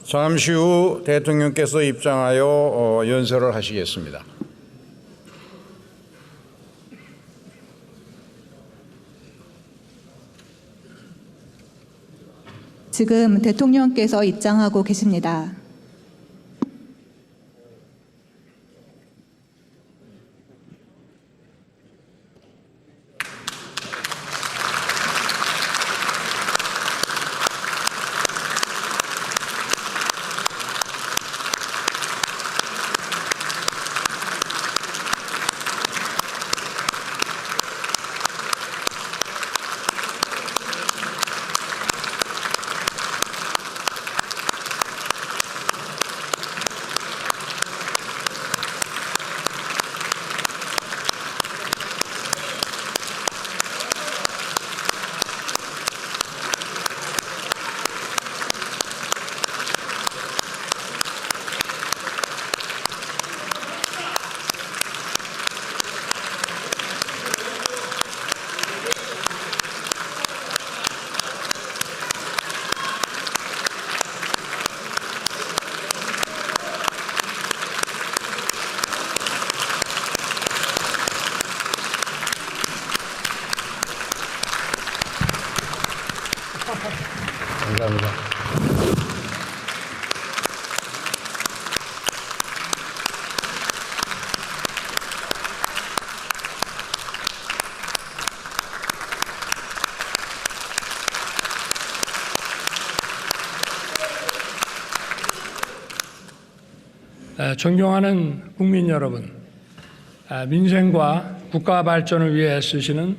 잠시 후 대통령께서 입장하여 연설을 하시겠습니다. 지금 대통령께서 입장하고 계십니다. 감사합니다. 존경하는 국민 여러분, 민생과 국가 발전을 위해 애쓰시는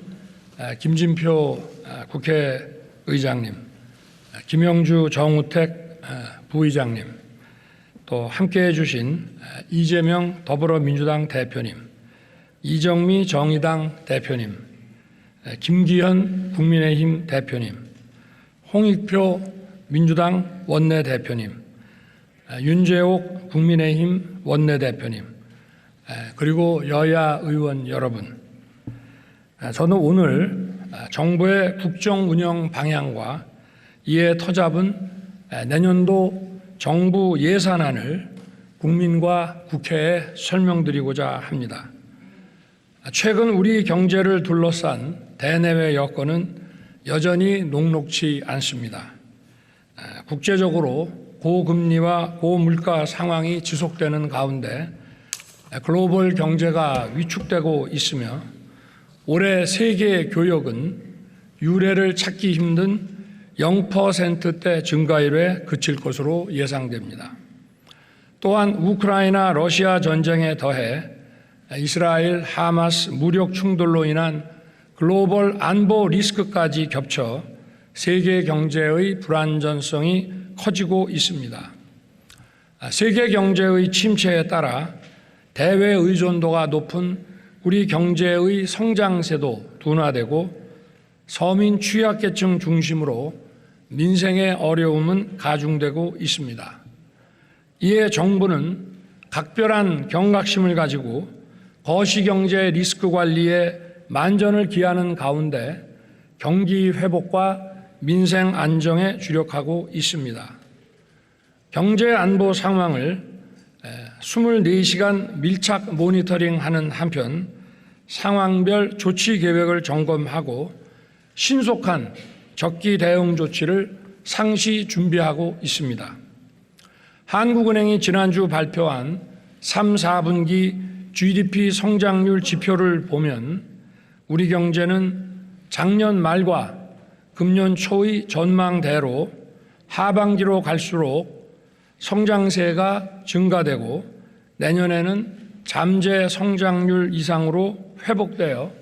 김진표 국회의장님, 김영주 정우택 부의장님, 또 함께해 주신 이재명 더불어민주당 대표님, 이정미 정의당 대표님, 김기현 국민의힘 대표님, 홍익표 민주당 원내대표님, 윤재옥 국민의힘 원내대표님, 그리고 여야 의원 여러분, 저는 오늘 정부의 국정 운영 방향과 이에 터잡은 내년도 정부 예산안을 국민과 국회에 설명드리고자 합니다. 최근 우리 경제를 둘러싼 대내외 여건은 여전히 녹록지 않습니다. 국제적으로 고금리와 고물가 상황이 지속되는 가운데 글로벌 경제가 위축되고 있으며 올해 세계 교역은 유례를 찾기 힘든 0%대 증가율에 그칠 것으로 예상됩니다. 또한 우크라이나 러시아 전쟁에 더해 이스라엘 하마스 무력 충돌로 인한 글로벌 안보 리스크까지 겹쳐 세계 경제의 불안전성이 커지고 있습니다. 세계 경제의 침체에 따라 대외 의존도가 높은 우리 경제의 성장세도 둔화되고 서민 취약계층 중심으로 민생의 어려움은 가중되고 있습니다. 이에 정부는 각별한 경각심을 가지고 거시경제 리스크 관리에 만전을 기하는 가운데 경기 회복과 민생 안정에 주력하고 있습니다. 경제 안보 상황을 24시간 밀착 모니터링하는 한편 상황별 조치 계획을 점검하고 신속한 적기 대응 조치를 상시 준비하고 있습니다. 한국은행이 지난주 발표한 3, 4분기 GDP 성장률 지표를 보면 우리 경제는 작년 말과 금년 초의 전망대로 하반기로 갈수록 성장세가 증가되고 내년에는 잠재 성장률 이상으로 회복되어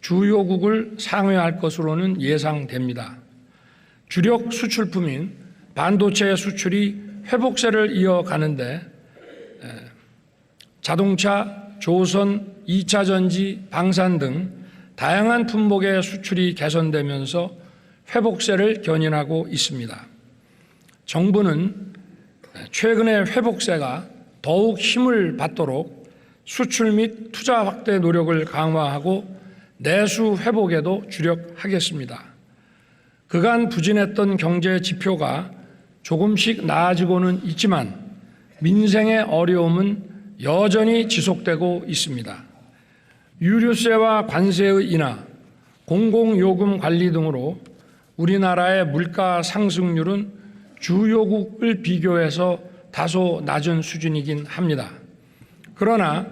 주요국을 상회할 것으로는 예상됩니다. 주력 수출품인 반도체 수출이 회복세를 이어가는데 자동차, 조선, 2차 전지, 방산 등 다양한 품목의 수출이 개선되면서 회복세를 견인하고 있습니다. 정부는 최근의 회복세가 더욱 힘을 받도록 수출 및 투자 확대 노력을 강화하고 내수 회복에도 주력하겠습니다. 그간 부진했던 경제 지표가 조금씩 나아지고는 있지만 민생의 어려움은 여전히 지속되고 있습니다. 유류세와 관세의 인하, 공공요금 관리 등으로 우리나라의 물가 상승률은 주요국을 비교해서 다소 낮은 수준이긴 합니다. 그러나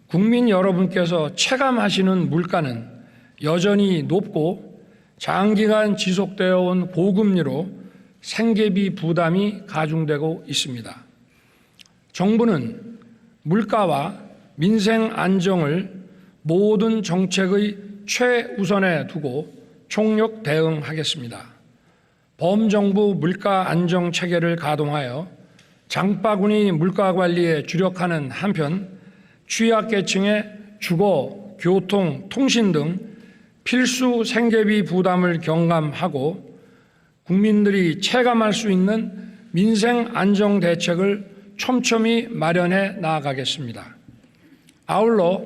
국민 여러분께서 체감하시는 물가는 여전히 높고 장기간 지속되어 온 고금리로 생계비 부담이 가중되고 있습니다. 정부는 물가와 민생 안정을 모든 정책의 최우선에 두고 총력 대응하겠습니다. 범정부 물가 안정 체계를 가동하여 장바구니 물가 관리에 주력하는 한편 취약계층의 주거, 교통, 통신 등 필수 생계비 부담을 경감하고 국민들이 체감할 수 있는 민생 안정 대책을 촘촘히 마련해 나아가겠습니다. 아울러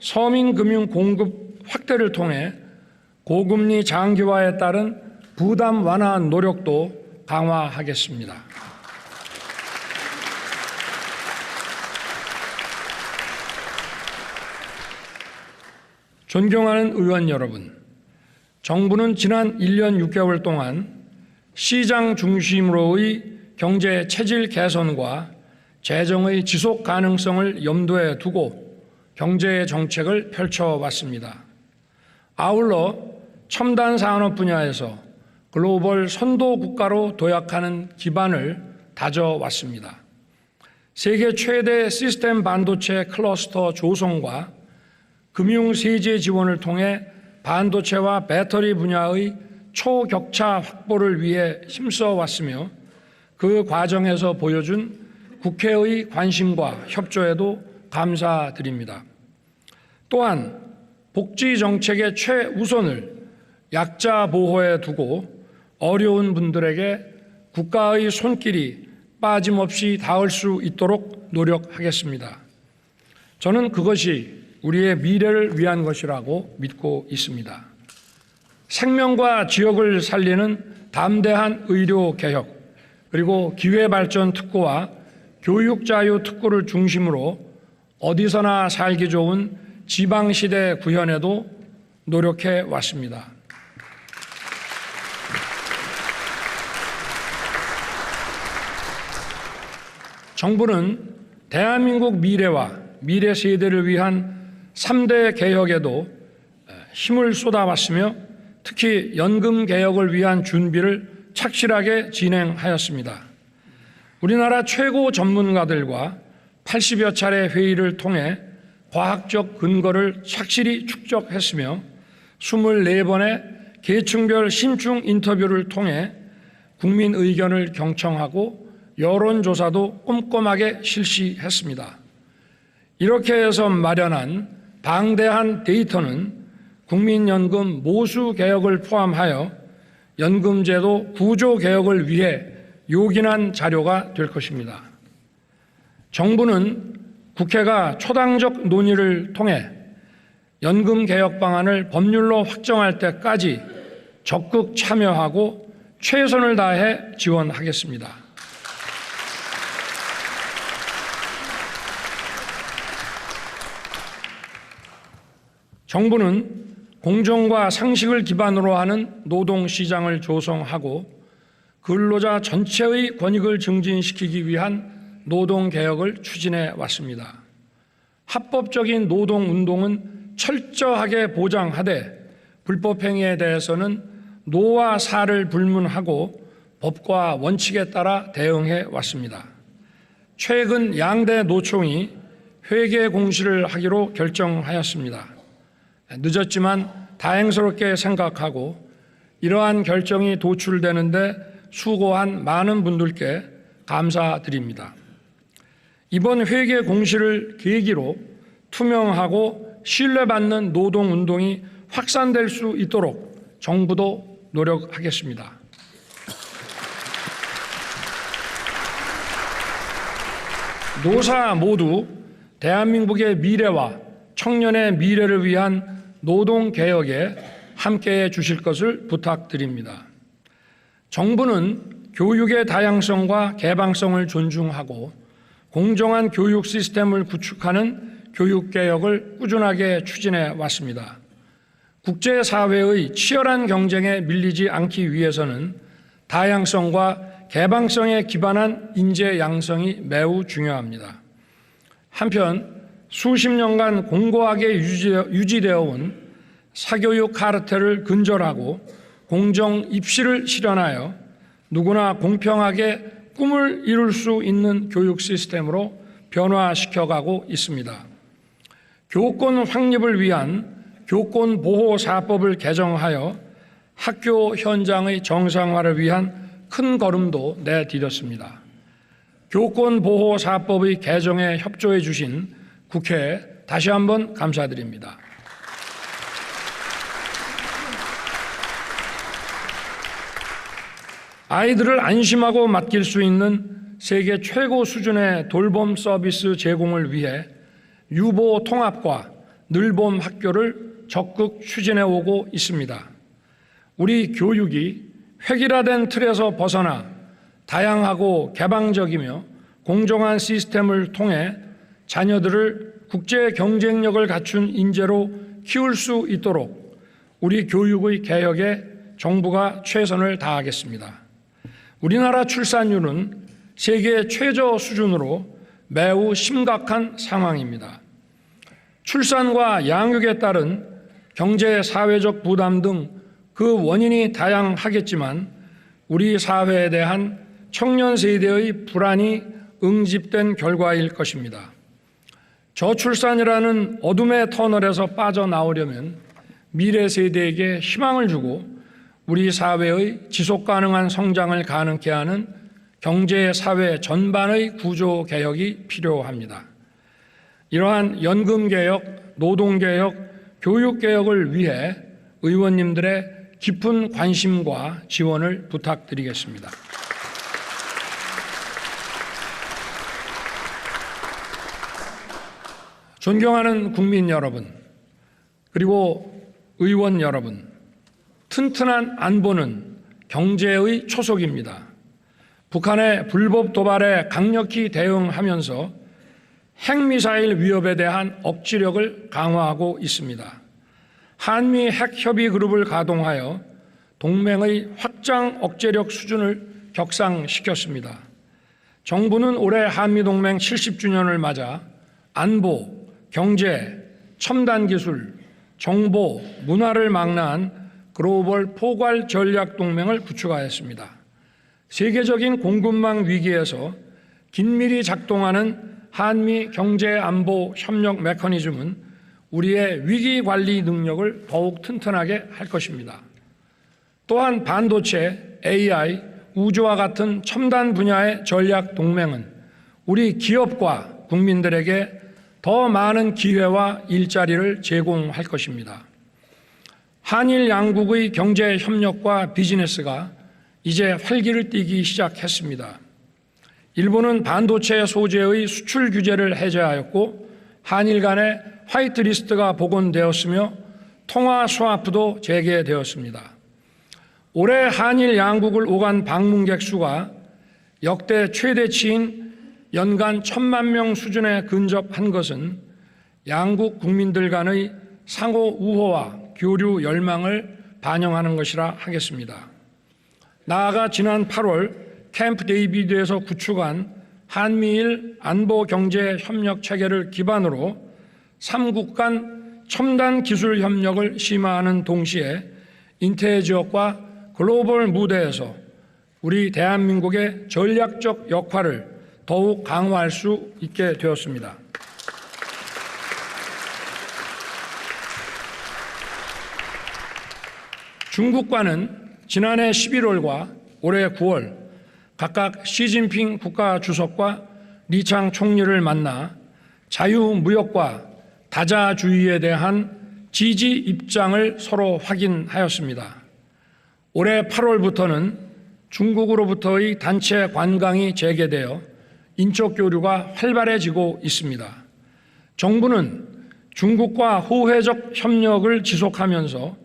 서민 금융 공급 확대를 통해 고금리 장기화에 따른 부담 완화 노력도 강화하겠습니다. 존경하는 의원 여러분, 정부는 지난 1년 6개월 동안 시장 중심으로의 경제 체질 개선과 재정의 지속 가능성을 염두에 두고 경제 정책을 펼쳐왔습니다. 아울러 첨단 산업 분야에서 글로벌 선도 국가로 도약하는 기반을 다져왔습니다. 세계 최대 시스템 반도체 클러스터 조성과 금융 세제 지원을 통해 반도체와 배터리 분야의 초격차 확보를 위해 힘써왔으며 그 과정에서 보여준 국회의 관심과 협조에도 감사드립니다. 또한 복지 정책의 최우선을 약자 보호에 두고 어려운 분들에게 국가의 손길이 빠짐없이 닿을 수 있도록 노력하겠습니다. 저는 그것이 우리의 미래를 위한 것이라고 믿고 있습니다. 생명과 지역을 살리는 담대한 의료 개혁, 그리고 기회발전 특구와 교육자유 특구를 중심으로 어디서나 살기 좋은 지방시대 구현에도 노력해 왔습니다. 정부는 대한민국 미래와 미래 세대를 위한 3대 개혁에도 힘을 쏟아왔으며 특히 연금 개혁을 위한 준비를 착실하게 진행하였습니다. 우리나라 최고 전문가들과 80여 차례 회의를 통해 과학적 근거를 착실히 축적했으며 24번의 계층별 심층 인터뷰를 통해 국민 의견을 경청하고 여론조사도 꼼꼼하게 실시했습니다. 이렇게 해서 마련한 방대한 데이터는 국민연금 모수 개혁을 포함하여 연금제도 구조 개혁을 위해 요긴한 자료가 될 것입니다. 정부는 국회가 초당적 논의를 통해 연금 개혁 방안을 법률로 확정할 때까지 적극 참여하고 최선을 다해 지원하겠습니다. 정부는 공정과 상식을 기반으로 하는 노동시장을 조성하고 근로자 전체의 권익을 증진시키기 위한 노동개혁을 추진해 왔습니다. 합법적인 노동운동은 철저하게 보장하되 불법행위에 대해서는 노와 사를 불문하고 법과 원칙에 따라 대응해 왔습니다. 최근 양대 노총이 회계 공시를 하기로 결정하였습니다. 늦었지만 다행스럽게 생각하고 이러한 결정이 도출되는데 수고한 많은 분들께 감사드립니다. 이번 회계 공시를 계기로 투명하고 신뢰받는 노동운동이 확산될 수 있도록 정부도 노력하겠습니다. 노사 모두 대한민국의 미래와 청년의 미래를 위한 노동개혁에 함께해 주실 것을 부탁드립니다. 정부는 교육의 다양성과 개방성을 존중하고 공정한 교육 시스템을 구축하는 교육개혁을 꾸준하게 추진해 왔습니다. 국제사회의 치열한 경쟁에 밀리지 않기 위해서는 다양성과 개방성에 기반한 인재 양성이 매우 중요합니다. 한편 수십 년간 공고하게 유지되어 온 사교육 카르텔을 근절하고 공정 입시를 실현하여 누구나 공평하게 꿈을 이룰 수 있는 교육 시스템으로 변화시켜가고 있습니다. 교권 확립을 위한 교권보호사법을 개정하여 학교 현장의 정상화를 위한 큰 걸음도 내디뎠습니다. 교권보호사법의 개정에 협조해 주신 국회에 다시 한번 감사드립니다. 아이들을 안심하고 맡길 수 있는 세계 최고 수준의 돌봄 서비스 제공을 위해 유보 통합과 늘봄 학교를 적극 추진해 오고 있습니다. 우리 교육이 획일화된 틀에서 벗어나 다양하고 개방적이며 공정한 시스템을 통해 자녀들을 국제 경쟁력을 갖춘 인재로 키울 수 있도록 우리 교육의 개혁에 정부가 최선을 다하겠습니다. 우리나라 출산율은 세계 최저 수준으로 매우 심각한 상황입니다. 출산과 양육에 따른 경제, 사회적 부담 등 그 원인이 다양하겠지만 우리 사회에 대한 청년 세대의 불안이 응집된 결과일 것입니다. 저출산이라는 어둠의 터널에서 빠져나오려면 미래 세대에게 희망을 주고 우리 사회의 지속가능한 성장을 가능케 하는 경제, 사회 전반의 구조 개혁이 필요합니다. 이러한 연금개혁, 노동개혁, 교육개혁을 위해 의원님들의 깊은 관심과 지원을 부탁드리겠습니다. 존경하는 국민 여러분, 그리고 의원 여러분, 튼튼한 안보는 경제의 초석입니다. 북한의 불법 도발에 강력히 대응하면서 핵미사일 위협에 대한 억지력을 강화하고 있습니다. 한미 핵협의 그룹을 가동하여 동맹의 확장 억제력 수준을 격상시켰습니다. 정부는 올해 한미동맹 70주년을 맞아 안보, 경제, 첨단기술, 정보, 문화를 망라한 글로벌 포괄 전략 동맹을 구축하였습니다. 세계적인 공급망 위기에서 긴밀히 작동하는 한미 경제안보 협력 메커니즘은 우리의 위기관리 능력을 더욱 튼튼하게 할 것입니다. 또한 반도체, AI, 우주와 같은 첨단 분야의 전략 동맹은 우리 기업과 국민들에게 더 많은 기회와 일자리를 제공할 것입니다. 한일 양국의 경제 협력과 비즈니스가 이제 활기를 띠기 시작했습니다. 일본은 반도체 소재의 수출 규제를 해제하였고 한일 간의 화이트리스트가 복원되었으며 통화 스와프도 재개되었습니다. 올해 한일 양국을 오간 방문객 수가 역대 최대치인 연간 1,000만 명 수준에 근접한 것은 양국 국민들 간의 상호 우호와 교류 열망을 반영하는 것이라 하겠습니다. 나아가 지난 8월 캠프 데이비드에서 구축한 한미일 안보 경제 협력 체계를 기반으로 3국 간 첨단 기술 협력을 심화하는 동시에 인태 지역과 글로벌 무대에서 우리 대한민국의 전략적 역할을 더욱 강화할 수 있게 되었습니다. 중국과는 지난해 11월과 올해 9월 각각 시진핑 국가주석과 리창 총리를 만나 자유무역과 다자주의에 대한 지지 입장을 서로 확인하였습니다. 올해 8월부터는 중국으로부터의 단체 관광이 재개되어 인적 교류가 활발해지고 있습니다. 정부는 중국과 호혜적 협력을 지속하면서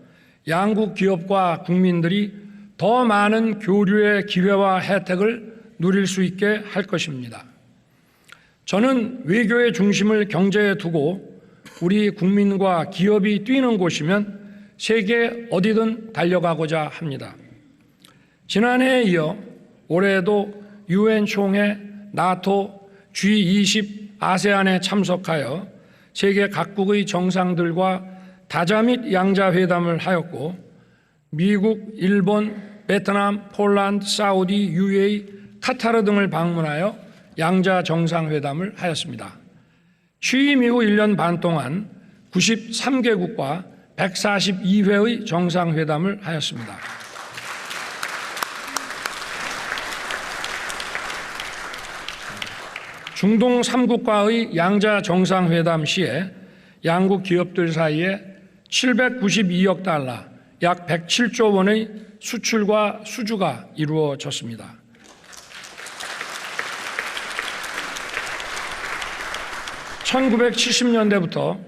양국 기업과 국민들이 더 많은 교류의 기회와 혜택을 누릴 수 있게 할 것입니다. 저는 외교의 중심을 경제에 두고 우리 국민과 기업이 뛰는 곳이면 세계 어디든 달려가고자 합니다. 지난해에 이어 올해에도 UN 총회, 나토, G20, 아세안에 참석하여 세계 각국의 정상들과 다자 및 양자 회담을 하였고 미국, 일본, 베트남, 폴란드, 사우디, UAE, 카타르 등을 방문하여 양자 정상회담을 하였습니다. 취임 이후 1년 반 동안 93개국과 142회의 정상회담을 하였습니다. 중동 3국과의 양자 정상회담 시에 양국 기업들 사이에 792억 달러, 약 107조 원의 수출과 수주가 이루어졌습니다. (1970년대부터)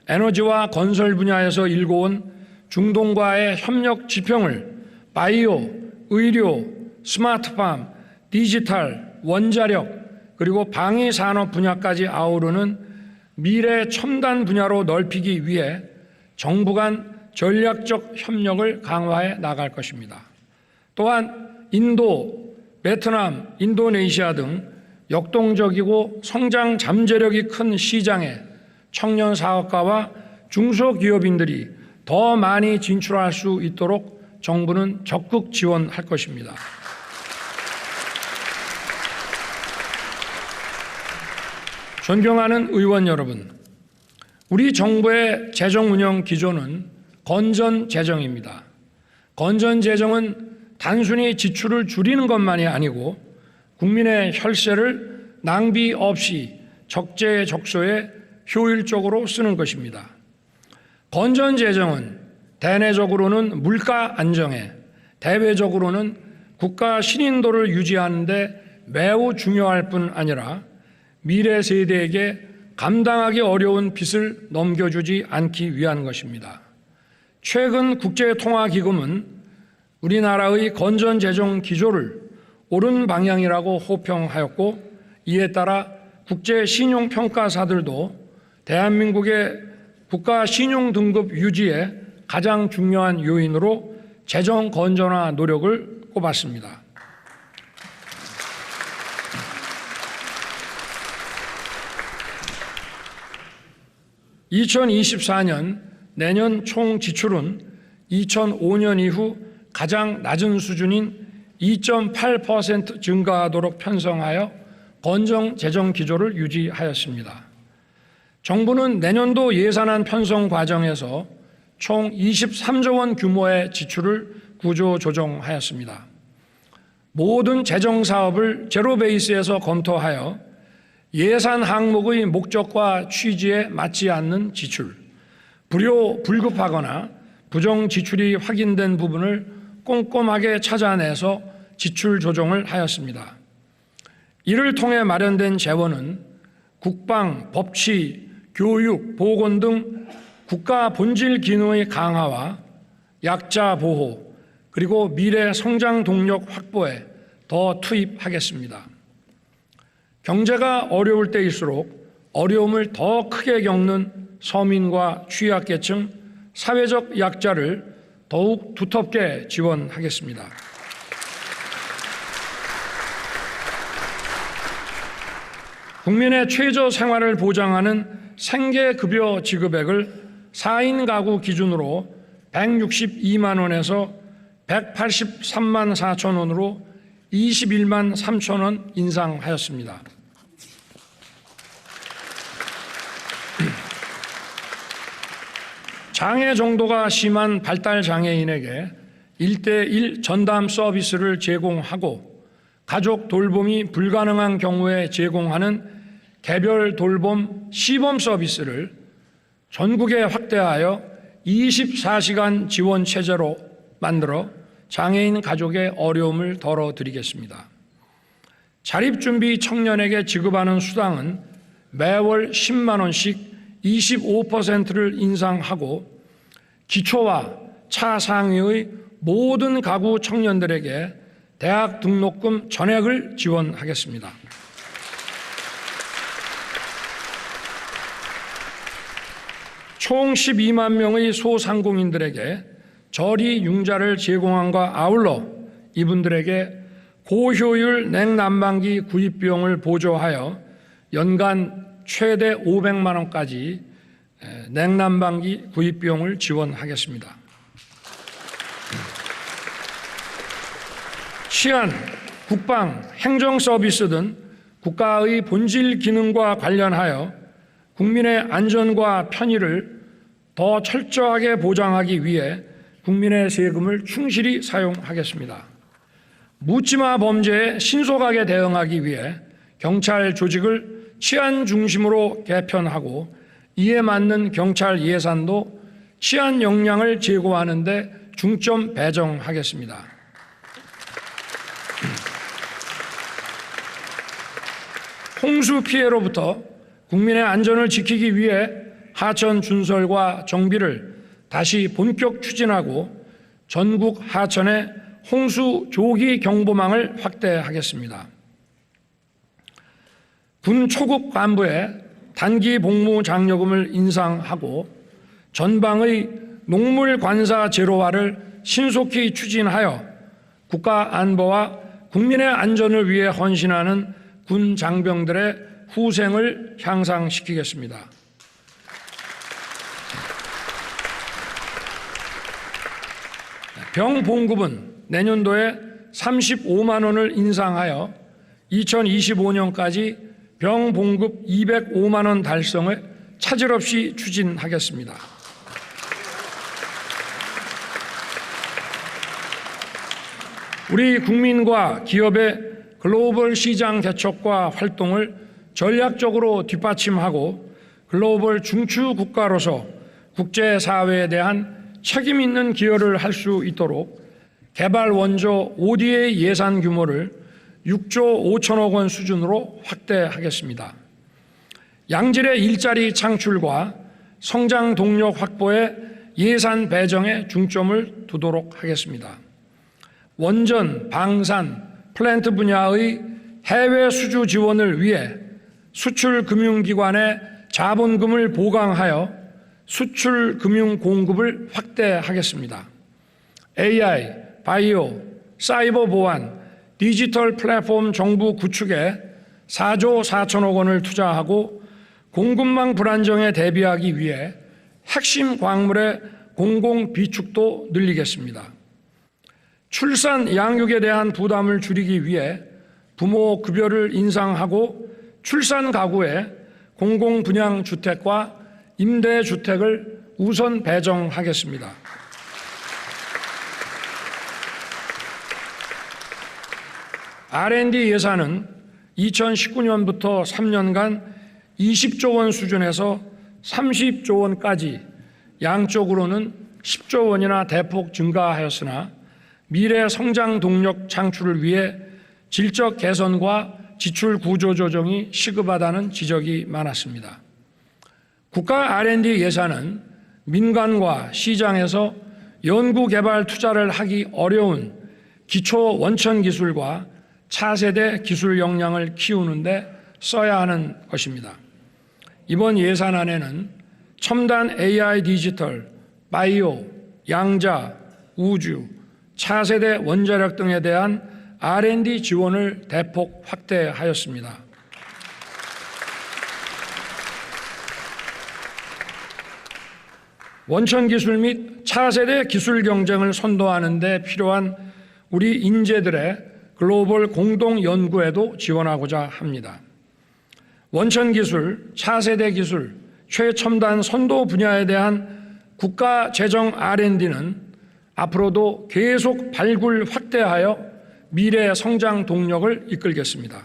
에너지와 건설 분야에서 일궈온 중동과의 협력 지평을 바이오, 의료, 스마트팜, 디지털, 원자력 그리고 방위 산업 분야까지 아우르는 미래 첨단 분야로 넓히기 위해 정부 간 전략적 협력을 강화해 나갈 것입니다. 또한 인도, 베트남, 인도네시아 등 역동적이고 성장 잠재력이 큰 시장에 청년 사업가와 중소기업인들이 더 많이 진출할 수 있도록 정부는 적극 지원할 것입니다. 존경하는 의원 여러분, 우리 정부의 재정 운영 기조는 건전 재정입니다. 건전 재정은 단순히 지출을 줄이는 것만이 아니고 국민의 혈세를 낭비 없이 적재적소에 효율적으로 쓰는 것입니다. 건전 재정은 대내적으로는 물가 안정에, 대외적으로는 국가 신인도를 유지하는 데 매우 중요할 뿐 아니라 미래 세대에게 감당하기 어려운 빚을 넘겨주지 않기 위한 것입니다. 최근 국제통화기금은 우리나라의 건전재정 기조를 옳은 방향이라고 호평하였고 이에 따라 국제신용평가사들도 대한민국의 국가 신용등급 유지에 가장 중요한 요인으로 재정 건전화 노력을 꼽았습니다. (2024년) 내년 총 지출은 2005년 이후 가장 낮은 수준인 2.8% 증가하도록 편성하여 건전 재정 기조를 유지하였습니다. 정부는 내년도 예산안 편성 과정에서 총 23조 원 규모의 지출을 구조 조정하였습니다. 모든 재정 사업을 제로 베이스에서 검토하여 예산 항목의 목적과 취지에 맞지 않는 지출, 불급하거나 부정 지출이 확인된 부분을 꼼꼼하게 찾아내서 지출 조정을 하였습니다. 이를 통해 마련된 재원은 국방, 법치, 교육, 보건 등 국가 본질 기능의 강화와 약자 보호, 그리고 미래 성장 동력 확보에 더 투입하겠습니다. 경제가 어려울 때일수록 어려움을 더 크게 겪는 서민과 취약계층, 사회적 약자를 더욱 두텁게 지원하겠습니다. 국민의 최저 생활을 보장하는 생계급여 지급액을 4인 가구 기준으로 162만 원에서 183만 4천 원으로 21만 3천 원 인상하였습니다. 장애 정도가 심한 발달 장애인에게 1:1 전담 서비스를 제공하고 가족 돌봄이 불가능한 경우에 제공하는 개별 돌봄 시범 서비스를 전국에 확대하여 24시간 지원 체제로 만들어 장애인 가족의 어려움을 덜어드리겠습니다. 자립준비 청년에게 지급하는 수당은 매월 10만 원씩 25%를 인상하고 기초와 차상위의 모든 가구 청년들에게 대학 등록금 전액을 지원하겠습니다. 총 12만 명의 소상공인들에게 저리 융자를 제공함과 아울러 이분들에게 고효율 냉난방기 구입 비용을 보조하여 연간 최대 500만 원까지 냉난방기 구입 비용을 지원하겠습니다. 치안, 국방, 행정 서비스 등 국가의 본질 기능과 관련하여 국민의 안전과 편의를 더 철저하게 보장하기 위해 국민의 세금을 충실히 사용하겠습니다. 묻지마 범죄에 신속하게 대응하기 위해 경찰 조직을 치안 중심으로 개편하고 이에 맞는 경찰 예산도 치안 역량을 제고하는 데 중점 배정하겠습니다. 홍수 피해로부터 국민의 안전을 지키기 위해 하천 준설과 정비를 다시 본격 추진하고 전국 하천에 홍수 조기 경보망을 확대하겠습니다. 군 초급 간부의 단기 복무 장려금을 인상하고 전방의 농물 관사 제로화를 신속히 추진하여 국가 안보와 국민의 안전을 위해 헌신하는 군 장병들의 후생을 향상시키겠습니다. 병 봉급은 내년도에 35만 원을 인상하여 2025년까지 병 봉급 205만 원 달성을 차질 없이 추진하겠습니다. 우리 국민과 기업의 글로벌 시장 개척과 활동을 전략적으로 뒷받침하고 글로벌 중추 국가로서 국제사회에 대한 책임 있는 기여를 할 수 있도록 개발 원조 ODA 예산 규모를 6조 5천억 원 수준으로 확대하겠습니다. 양질의 일자리 창출과 성장 동력 확보에 예산 배정에 중점을 두도록 하겠습니다. 원전, 방산, 플랜트 분야의 해외 수주 지원을 위해 수출금융기관에 자본금을 보강하여 수출금융 공급을 확대하겠습니다. AI, 바이오, 사이버 보안, 디지털 플랫폼 정부 구축에 4조 4천억 원을 투자하고 공급망 불안정에 대비하기 위해 핵심 광물의 공공 비축도 늘리겠습니다. 출산 양육에 대한 부담을 줄이기 위해 부모 급여를 인상하고 출산 가구에 공공 분양 주택과 임대 주택을 우선 배정하겠습니다. R&D 예산은 2019년부터 3년간 20조 원 수준에서 30조 원까지 양쪽으로는 10조 원이나 대폭 증가하였으나 미래 성장 동력 창출을 위해 질적 개선과 지출 구조 조정이 시급하다는 지적이 많았습니다. 국가 R&D 예산은 민간과 시장에서 연구개발 투자를 하기 어려운 기초 원천 기술과 차세대 기술 역량을 키우는 데 써야 하는 것입니다. 이번 예산안에는 첨단 AI 디지털, 바이오, 양자, 우주, 차세대 원자력 등에 대한 R&D 지원을 대폭 확대하였습니다. 원천 기술 및 차세대 기술 경쟁을 선도하는 데 필요한 우리 인재들의 글로벌 공동 연구에도 지원하고자 합니다. 원천 기술, 차세대 기술, 최첨단 선도 분야에 대한 국가 재정 R&D는 앞으로도 계속 발굴 확대하여 미래 성장 동력을 이끌겠습니다.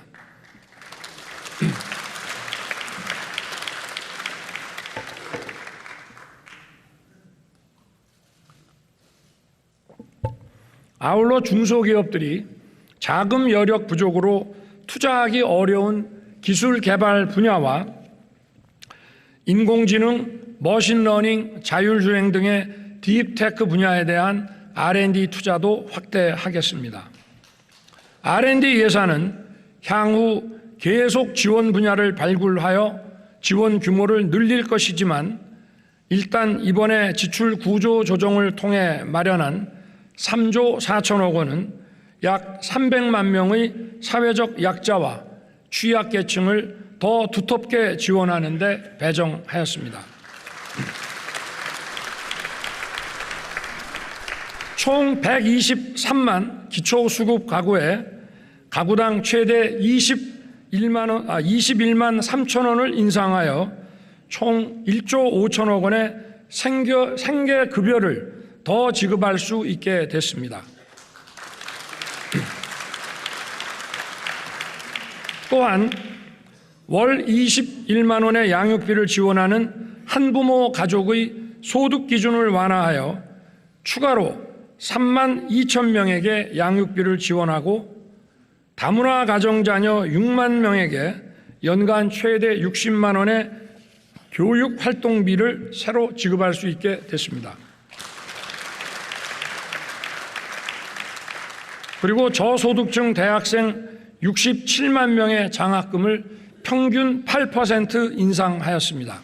아울러 중소기업들이 자금 여력 부족으로 투자하기 어려운 기술 개발 분야와 인공지능, 머신러닝, 자율주행 등의 딥테크 분야에 대한 R&D 투자도 확대하겠습니다. R&D 예산은 향후 계속 지원 분야를 발굴하여 지원 규모를 늘릴 것이지만 일단 이번에 지출 구조 조정을 통해 마련한 3조 4천억 원은 약 300만 명의 사회적 약자와 취약계층을 더 두텁게 지원하는 데 배정하였습니다. 총 123만 기초수급 가구에 가구당 최대 21만 3천 원을 인상하여 총 1조 5천억 원의 생계급여를 더 지급할 수 있게 됐습니다. 또한 월 21만 원의 양육비를 지원하는 한부모 가족의 소득 기준을 완화하여 추가로 3만 2천 명에게 양육비를 지원하고 다문화 가정자녀 6만 명에게 연간 최대 60만 원의 교육 활동비를 새로 지급할 수 있게 됐습니다. 그리고 저소득층 대학생 67만 명의 장학금을 평균 8% 인상하였습니다.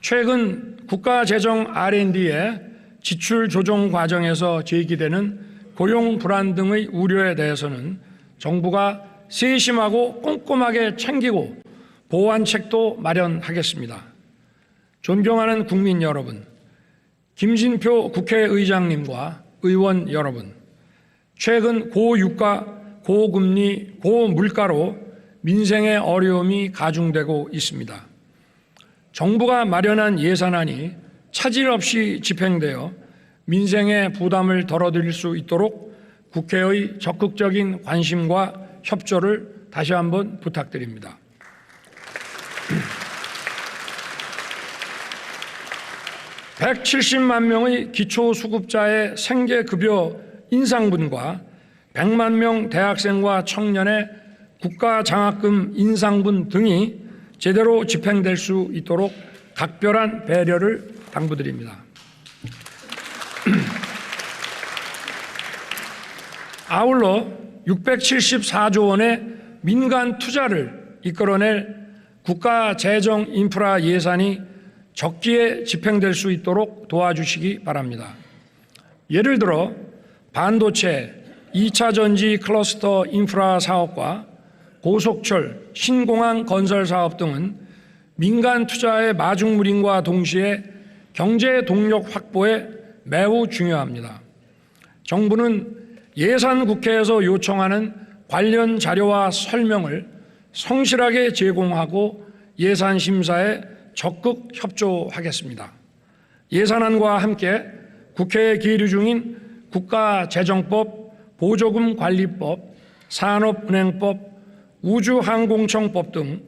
최근 국가재정 R&D의 지출 조정 과정에서 제기되는 고용 불안 등의 우려에 대해서는 정부가 세심하고 꼼꼼하게 챙기고 보완책도 마련하겠습니다. 존경하는 국민 여러분, 김진표 국회의장님과 의원 여러분, 최근 고유가, 고금리, 고물가로 민생의 어려움이 가중되고 있습니다. 정부가 마련한 예산안이 차질 없이 집행되어 민생의 부담을 덜어드릴 수 있도록 국회의 적극적인 관심과 협조를 다시 한번 부탁드립니다. (170만) 명의 기초수급자의 생계급여 인상분과 100만 명 대학생과 청년의 국가장학금 인상분 등이 제대로 집행될 수 있도록 각별한 배려를 당부드립니다. 아울러 674조 원의 민간 투자를 이끌어낼 국가재정 인프라 예산이 적기에 집행될 수 있도록 도와주시기 바랍니다. 예를 들어 반도체, 2차 전지 클러스터 인프라 사업과 고속철, 신공항 건설 사업 등은 민간 투자의 마중물인과 동시에 경제 동력 확보에 매우 중요합니다. 정부는 예산 국회에서 요청하는 관련 자료와 설명을 성실하게 제공하고 예산 심사에 적극 협조하겠습니다. 예산안과 함께 국회에 계류 중인 국가재정법, 보조금관리법, 산업은행법, 우주항공청법 등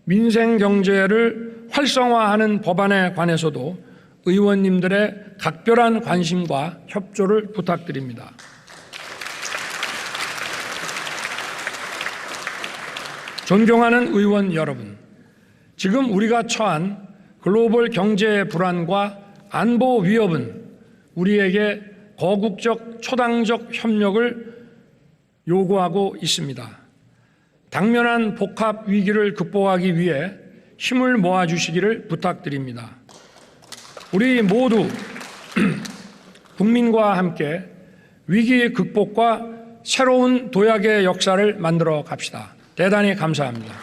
민생경제를 활성화하는 법안에 관해서도 의원님들의 각별한 관심과 협조를 부탁드립니다. 존경하는 의원 여러분, 지금 우리가 처한 글로벌 경제 불안과 안보 위협은 우리에게 거국적 초당적 협력을 요구하고 있습니다. 당면한 복합 위기를 극복하기 위해 힘을 모아주시기를 부탁드립니다. 우리 모두 국민과 함께 위기 극복과 새로운 도약의 역사를 만들어 갑시다. 대단히 감사합니다.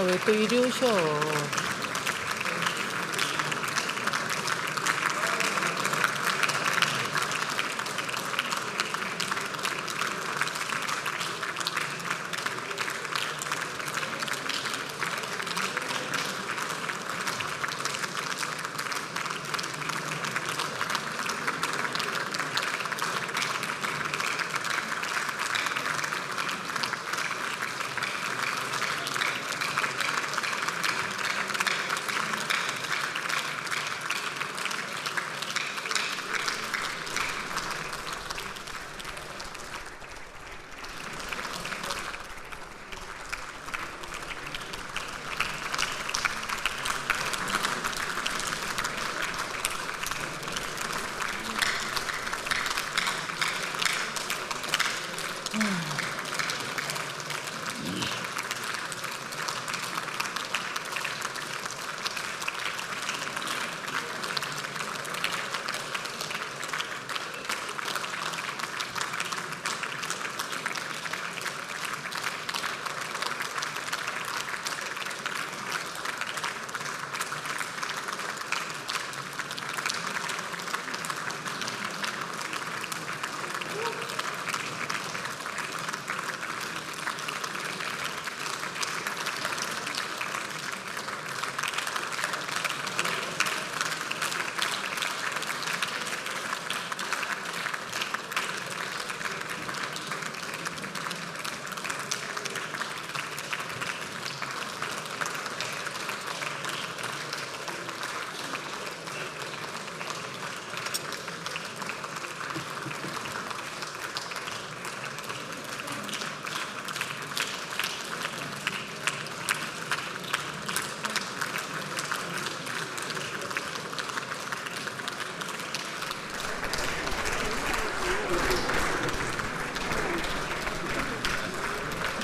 왜 또 이리 오셔?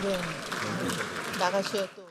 네. 나가시오 또.